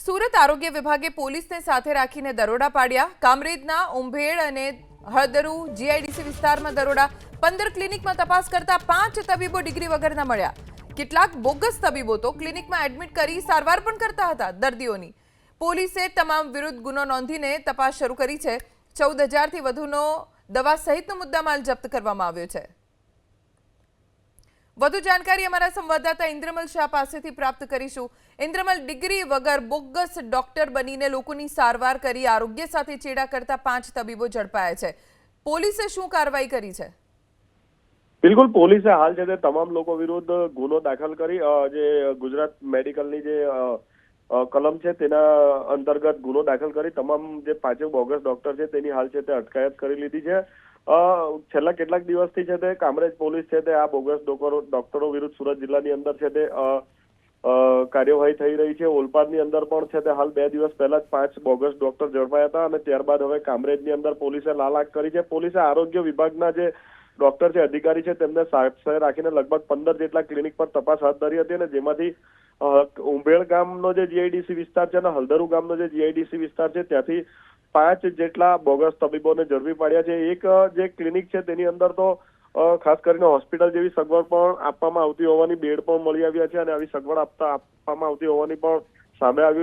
સુરત આરોગ્ય વિભાગે પોલીસને સાથે રાખીને દરોડા પાડ્યા। કામરેજના ઉંભેડ અને હળદરુ જીઆઈડીસી વિસ્તારમાં દરોડા। 15 ક્લિનિકમાં તપાસ કરતા 5 તબીબો ડિગ્રી વગરના મળ્યા। કેટલાક બોગસ તબીબો તો ક્લિનિકમાં એડમિટ કરી સારવાર પણ કરતા હતા દર્દીઓની। પોલીસે તમામ વિરુદ્ધ ગુનો નોંધીને તપાસ શરૂ કરી છે। 14,000 થી વધુનો દવા સહિતનો મુદ્દામાલ જપ્ત કરવામાં આવ્યો છે। વધુ जानकारी અમારા સંવાદદાતા ઇન્દ્રમલ શાહ પાસેથી પ્રાપ્ત કરીશું। ઇન્દ્રમલ, ડિગ્રી વગર બોગસ ડોક્ટર બનીને લોકોની સારવાર કરી આરોગ્ય સાથે ચેડા કરતા 5 તબીબો ઝડપાયા છે। પોલીસે શું કાર્યવાહી કરી છે? બિલકુલ, પોલીસે હાલ છે તે તમામ લોકો વિરુદ્ધ ગુનો દાખલ કરી જે ગુજરાત મેડિકલની જે કલમ છે તેના અંતર્ગત ગુનો દાખલ કરી તમામ જે 5 બોગસ ડોક્ટર છે તેની હાલ છે તે અટકાયત કરી લીધી છે। છેલ્લા કેટલાક દિવસથી છે તે કામરેજ પોલીસ છે તે આ બોગસ ડોક્ટરો વિરુદ્ધ સુરત જિલ્લાની અંદર છે તે કાર્યવાહી થઈ રહી છે। ઓલપાડની અંદર પણ છે તે હાલ 2 દિવસ પહેલા જ 5 બોગસ ડોક્ટર ઝડપાયા હતા અને ત્યારબાદ હવે કામરેજની અંદર પોલીસે લાલાક કરી છે। પોલીસે આરોગ્ય વિભાગના જે ડોક્ટર છે, અધિકારી છે, તેમને સાથે રાખીને લગભગ 15 જેટલા ક્લિનિક પર તપાસ હાથ ધરી હતી અને જેમાંથી ઉંભેડ ગામનો જે જીઆઈડીસી વિસ્તાર છે અને હળદરુ ગામનો જે જીઆઈડીસી વિસ્તાર છે ત્યાંથી 5 જેટલા બોગસ તબીબોને ઝડપી પાડ્યા છે। એક જે ક્લિનિક છે તેની અંદર તો ખાસ કરીને હોસ્પિટલ જેવી સગવડ પણ આપવામાં આવતી હોવાની બેડ પણ મળી આવ્યા છે અને આવી સગવડ આપવામાં આવતી હોવાની પણ સામે આવ્યું